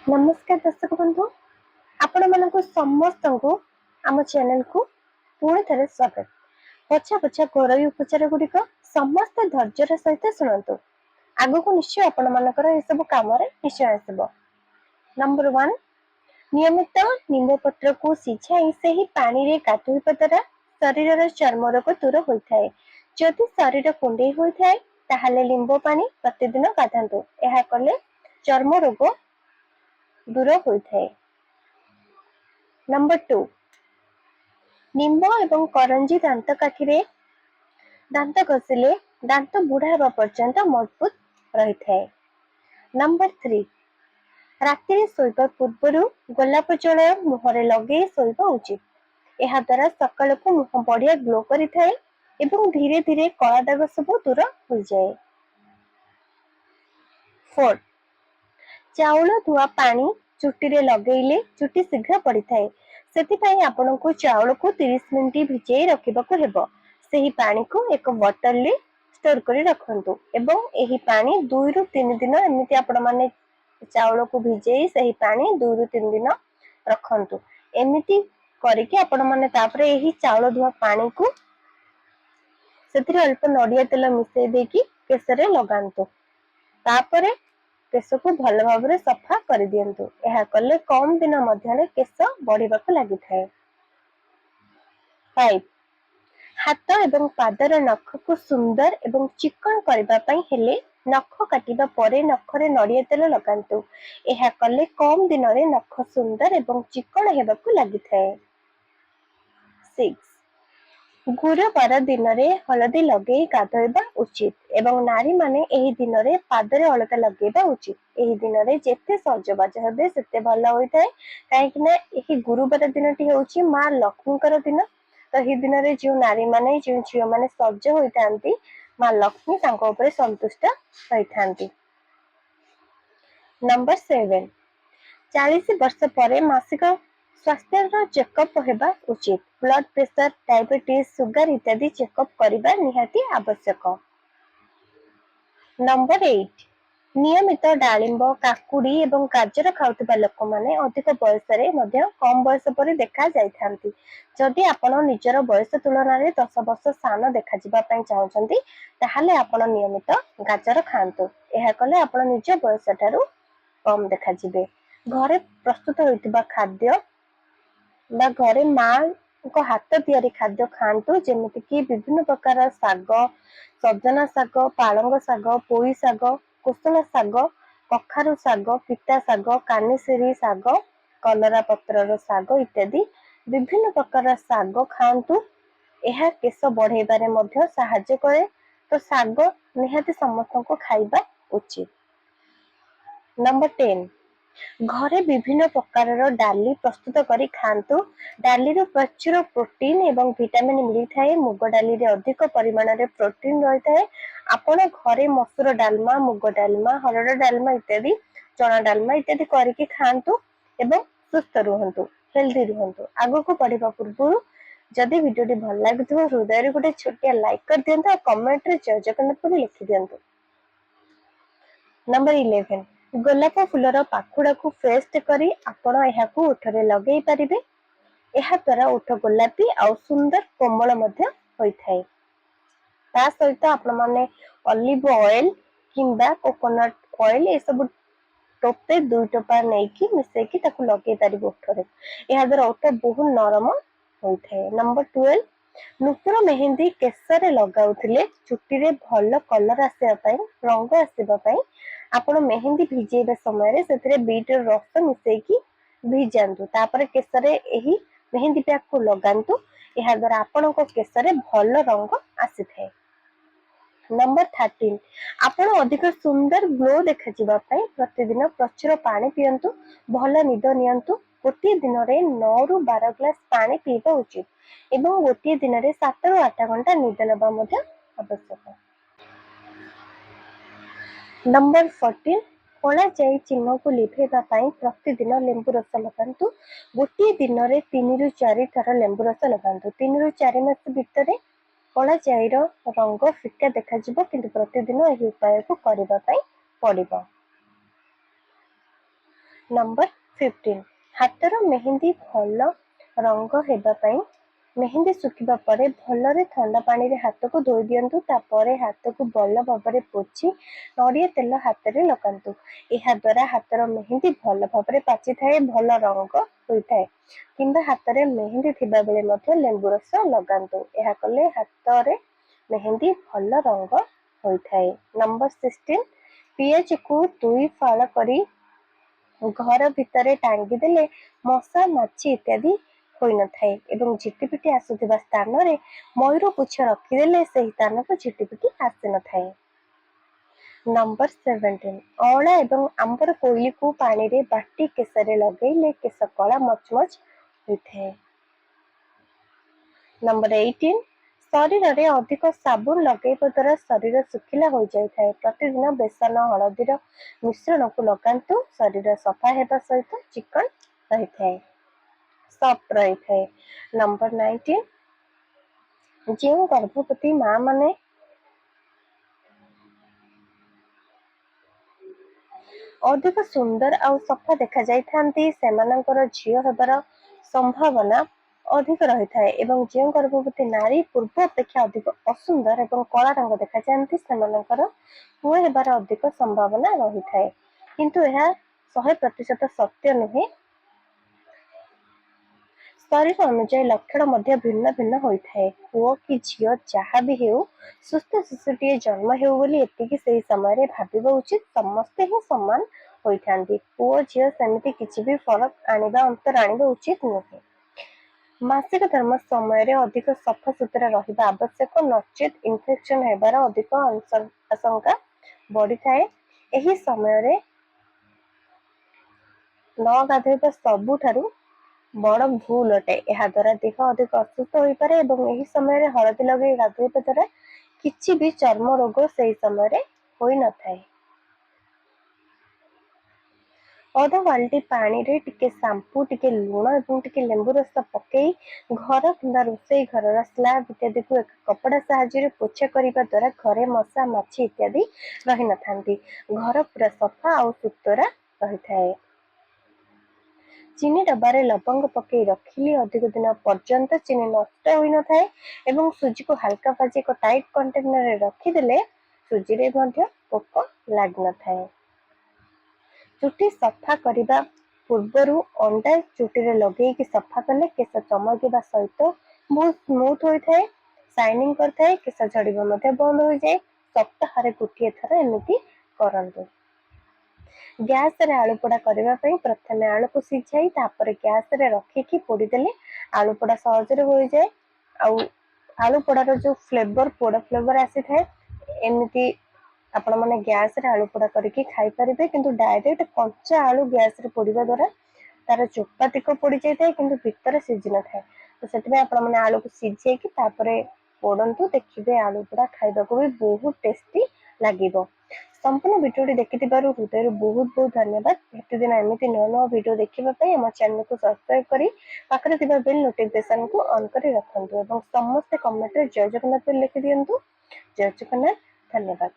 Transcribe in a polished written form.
नमस्कार दर्शक बंधु आपण मानक समस्त को आम चैनल को पुणी थे स्वागत। पछा पछा घरोई उपचार गुड़िक समस्त धैर्यर सहित शुणु आग को निश्चय आपण मानकर ये सब काम निश्चय आसब। नंबर 1 नियमित नींब पत्र को सिझाई से ही पानी रे गाधोइबा द्वारा शरीर चर्म रोग दूर होता है। जदि शरीर कुंडई होता है ताहले लींब पानी प्रतिदिन गाधातु। यह कले चर्म रोग दूर होता है। नंबर 2 निंब एवं करंजी दांत काठी दांत घषिले दांत बुढ़ा हेबा पर्यंत मजबूत रही है। नंबर 3 राति शोइबा पूर्व गोलाप जल मुहरे लगे शोइबा उचित। यह द्वारा सकाल को मुह बढ़िया ग्लो करी थाए एवं धीरे धीरे कला दाग सब दूर हो जाए। 4 चाउल धुआ पानी चुटी रे लगेले चुटी शीघ्र पड़ी थाए। सेतिपई आपनको चाउल को 30 मिनिट भिजई रखिबाको हेबो। सेही पानी को एक बोतल ले स्टोर करी रखंतु एवं एही पानी 2 रु 3 दिन एमिति आपण माने चाउल को भिजई सेही पानी 2 रु 3 दिन रखंतु। एमिति करिके आपण माने तापरे एही चाउल धुआ पानी को सेतिरे अल्प नडिया तेल मिसई देकी केसरे लगांतु। तापरे केश को भल भाव सफा कर दियंतु। यह कले कम दिन मध्य केश बढ़िबाक लागि थाए। 5 हाथ एवं पादर नख को सुंदर एवं चिकन करबा पई हेले नख काटिबा परे नखरे नडिया तेल लगांतु। यह कले कम दिन रे नख सुंदर एवं चिकन हेबाक लागि थाए। 6 गुरुवार दिन में हलदी लगे गाधोइबा उचित एवं नारी माने एही दिन में पादरे अलता लगेबा उचित। एही दिन में जेते सजबाज हेबे सेते भल होइताय काहेकि ना एही गुरुवार दिनटी होउची मां लक्ष्मीकर दिन। तो एही दिन में जो नारी माने जो झियो माने सज होइतांती मां लक्ष्मी तांको ऊपर संतुष्ट होइतांती। नंबर 7 40 वर्ष पर मासिक स्वास्थ्य चेकअप होगा उचित। ब्लड प्रेशर डायबिटीज सुगर इत्यादि चेकअप करने निहाती आवश्यक। नंबर 8 नियमित डालिंब काकुड़ी एवं गाजर खाउथिबा लोक माने अधिक बयस रे मध्य कम बयस पर देखा जाइथांती। जदि आपण निजर बयस तुलना रे 10 वर्ष सान देखा जिबा पई चाहउछंती ताहाले आपण नियमित गाजर खांतु। एहा कले आपण निज बयस ठारू कम देखा जिबे। घरे प्रस्तुत होइतिबा खाद्य बा घरे मां को हाथ तियारी खाद्य खांतु जेमिति कि विभिन्न प्रकार साग सजना साग पालंग साग पोई साग कुसुम साग कखारु साग पिता साग कानिसिरी साग कलरा पत्रर साग इत्यादि विभिन्न प्रकार साग खांतु। यह केश बढ़ेबारे मध्य सहायता करे। तो साग निहाती समस्त को खाइबा उचित। नंबर 10 घरे विभिन्न प्रकार डाली प्रस्तुत करी खांतु। डाली रो प्रचुर प्रोटीन एवं विटामिन मिली थाए। मुग डाली रे अधिक परिमाण रे प्रोटीन रही थाए। आपण घरे मसूर डालमा मुग डालमा हरड़ डालमा इत्यादि चना डालमा इत्यादि करके खांतु एवं सुस्थ रुहंतु हेल्दी रुहंतु। आगो को पढ़िबा पूर्व जदि वीडियोटी भल लागिथिबो हृदय रे गोटे छोटिया लाइक कर दियंतु और कमेंट रे जय जगन्नाथ लिखि दियंतु। नंबर 11 गोलाप फूलर पाखुड़ा को पेस्ट करी आपण एहाकू ओठरे लगेई परिबे। एहा द्वारा ओठ गोलापी और सुंदर कोमल मध्य होइथाय। ता सहित आपण माने ऑलिव ऑयल किंबा कोकोनट ऑयल ए सब टोपे 2 टोपा नेकी मिसेकी ताकू लगेई परिबे ओठरे। एहा द्वारा ओठ बहुत नरम होइथाय। नंबर 12 नूपुर मेहंदी केसरे लगाउथिले चुटी रे भल कलर आसे पई रंग आसीबा पई आपण मेहंदी भिजेबा समय रे सेतरे बीट रस मिसेकी भिजांतु। तापर केसरे एही मेहंदी पैक को लगांतु। एहा द्वारा आपण को केसरे भल रंग आसीथाय। नंबर 13 आपण अधिक सुंदर ग्लो देखा जिबा पई प्रतिदिन प्रचुर पानी पियंतु भल निद नियंतु। गोटे दिन रे 9 रु 12 ग्लास पानी पीबा उचित एवं गोटे दिन रे 7 रु 8 घंटा निद नेबा मध्य आवश्यक। नंबर 14 कला जाई चिन्ह को लिभेबा पई प्रतिदिन लेंबू रस लगांतु। गोटे दिन रे 3 रु 4 थर लेंबू रस लगांतु। 3 रु 4 मास भितरे कला जाईर रंग फिका देखा जिवो किंतु प्रतिदिन एही उपाय को करबा पई पड़िबो। नंबर 15 हातर मेहंदी भल रंग हेबा पई मेहंदी सुखिबा परे भलरे ठंडा पानी रे हाथ को धोई दियंतु तापरे हाथ को भल भाबरे पोछि नड़िया तेल हाथ रे लगांतु एहा द्वारा हातर मेहंदी भल भाबरे पाची थाए भल रंग होई थाए किंबा हाथ रे मेहंदी थिबा बेले मध्ये लेंबु रस लगांतु एहा कले हाथ रे मेहंदी भल रंग होई थाए। नंबर 16 पियाज को दुई फाळ करी घर भितर टांगी देले मशा माछी इत्यादि होई न थाए एवं झिटिपिटी आसुथिबा स्थान रे मयूर पुछ रखिदेले ସେହି स्थान को झिटिपिटी आसे न थाए। नंबर 17 अळा एवं आंबर कोइली को पानी रे बाटी केसरे लगेइले केस कला मचमच होइथाए। नंबर 18 शरीर रे अधिक साबुन लगेଇବା द्वारा शरीर सुखिला हो जाय थाए प्रतिदिन बेसन हळदीर मिश्रण को लगांतु शरीर सफा हेबा सहित चिकन रही थाए सॉफ्ट रही थाए। नंबर 19 जो गर्भवती मां माने अधिक सुंदर आउ सफा देखा जाय थांती सेमानकर झियो हेबार संभावना अधिक रही थाए एवं जो गर्भवती नारी पूर्व अपेक्षा अधिक असुंदर एवं कला रंग देखा जाती सेमानकर पुओ हेबार अधिक संभावना रही थाए किंतु यह 100% सत्य नुहे शरीर अनुଯାୟୀ ଲକ୍ଷଣ ମଧ୍ୟ ଭିନ୍ନ ଭିନ୍ନ ହୋଇଥାଏ ପୁଅ କି ଝିଅ ଯାହା ବି ହେଉ ସୁସ୍ଥ ଶିଶୁଟିଏ ଜନ୍ମ ହେଉ ବୋଲି ଏତିକି ସେହି ସମୟରେ ଭାବିବା ଉଚିତ ସମସ୍ତେ ହିଁ ସମାନ ହୋଇଥାନ୍ତି ପୁଅ ଝିଅ ସେମିତି କିଛି ବି ଫରକ ଆଣିବା ଅନ୍ତର ଆଣିବା ଉଚିତ ନୁହେଁ। ମାସିକ ଧର୍ମ ସମୟରେ ଅଧିକ ସଫାସୁତୁରା ରହିବା ଆବଶ୍ୟକ ନଚେତ ଇନଫେକ୍ସନ ହେବାର ଅଧିକ ଆଶଙ୍କା ବଢିଥାଏ। ଏହି ସମୟରେ ନ ଗାଧୋଇବା ସବୁଠାରୁ ବଡ଼ ଭୁଲ ଅଟେ ଏହା ଦ୍ୱାରା ଦେହ ଅଧିକ ଅସୁସ୍ଥ ହୋଇପାରେ ଏବଂ ଏହି ସମୟରେ ହଳଦୀ ଲଗାଇ ଗାଧୋଇବା ଦ୍ୱାରା କିଛି ବି ଚର୍ମ ରୋଗ ସେହି ସମୟରେ ହୋଇନଥାଏ। ଅଧ ବାଲ୍ଟି ପାଣିରେ ଟିକେ ସାମ୍ପୁ ଟିକେ ଲୁଣ ଏବଂ ଟିକେ ଲେମ୍ବୁ ରସ ପକେଇ ଘର କିମ୍ବା ରୋଷେଇ ଘରର ସ୍ଲାବ ଇତ୍ୟାଦିକୁ ଏକ କପଡ଼ା ସାହାଯ୍ୟରେ ପୋଛା କରିବା ଦ୍ୱାରା ଘରେ ମଶା ମାଛି ଇତ୍ୟାଦି ରହିନଥାନ୍ତି ଘର ପୁରା ସଫା ଆଉ ସୁତରା ରହିଥାଏ। ଚିନି ଡବାରେ ଲବଙ୍ଗ ପକେଇ ରଖିଲେ ଅଧିକ ଦିନ ପର୍ଯ୍ୟନ୍ତ ଚିନି ନଷ୍ଟ ହୋଇନଥାଏ ଏବଂ ସୁଜିକୁ ହାଲକା ଭାଜି ଏକ ଟାଇଟ୍ କଣ୍ଟେନରରେ ରଖିଦେଲେ ସୁଜିରେ ମଧ୍ୟ ପୋକ ଲାଗିନଥାଏ। ଚୁଟି ସଫା କରିବା ପୂର୍ବରୁ ଅଣ୍ଡା ଚୁଟିରେ ଲଗେଇକି ସଫା କଲେ କେଶ ଚମକିବା ସହିତ ବହୁତ ସ୍ମୁଥ ହୋଇଥାଏ ସାଇନିଂ କରିଥାଏ କେଶ ଝଡ଼ିବା ମଧ୍ୟ ବନ୍ଦ ହୋଇଯାଏ ସପ୍ତାହରେ ଗୋଟିଏ ଥର ଏମିତି କରନ୍ତୁ। ଗ୍ୟାସ ରେ ଆଳୁ ପୋଡ଼ା କରିବା ପାଇଁ ପ୍ରଥମେ ଆଳୁକୁ ସିଝାଇ ତାପରେ ଗ୍ୟାସ ରେ ରଖିକି ପୋଡ଼ିଦେଲେ ଆଳୁ ପୋଡ଼ା ସହଜରେ ହୋଇଯାଏ ଆଉ ଆଳୁ ପୋଡ଼ାର ଯୋଉ ଫ୍ଲେଭର ପୋଡ଼ ଫ୍ଲେଭର ଆସିଥାଏ ଏମିତି ଆପଣ ମାନେ ଗ୍ୟାସ ରେ ଆଳୁ ପୋଡ଼ା କରିକି ଖାଇପାରିବେ କିନ୍ତୁ ଡାଇରେକ୍ଟ କଞ୍ଚା ଆଳୁ ଗ୍ୟାସ ରେ ପୋଡ଼ିବା ଦ୍ୱାରା ତାର ଚୋପା ତିକ ପୋଡ଼ି ଯାଇଥାଏ କିନ୍ତୁ ଭିତରେ ସିଝି ନଥାଏ ତ ସେଥିପାଇଁ ଆପଣ ମାନେ ଆଳୁକୁ ସିଝେଇକି ତାପରେ ପୋଡ଼ନ୍ତୁ ଦେଖିବେ ଆଳୁ ପୋଡ଼ା ଖାଇବାକୁ ବି ବହୁତ ଟେଷ୍ଟି ଲାଗିବ। संपूर्ण भिडियोटी देखिथिबारु हृदयରୁ बहुत बहुत धन्यवाद प्रतिदिन एमिति नूआ नूआ भिडियो देखिबा ପାଇଁ ଆମ ଚ୍ୟାନେल को सब्सक्राइब କରି ପାଖରେ ଥିବା ବେल ନୋଟିଫିକେସନ को ऑन କରି ରଖନ୍ତୁ ଏବଂ ସମସ୍ତେ କମେଣ୍ଟରେ ଜୟ ଜଗନ୍ନାଥ ଲେଖି ଦିଅନ୍ତୁ। ଜୟ ଜଗନ୍ନାଥ ଧନ୍ୟବାଦ।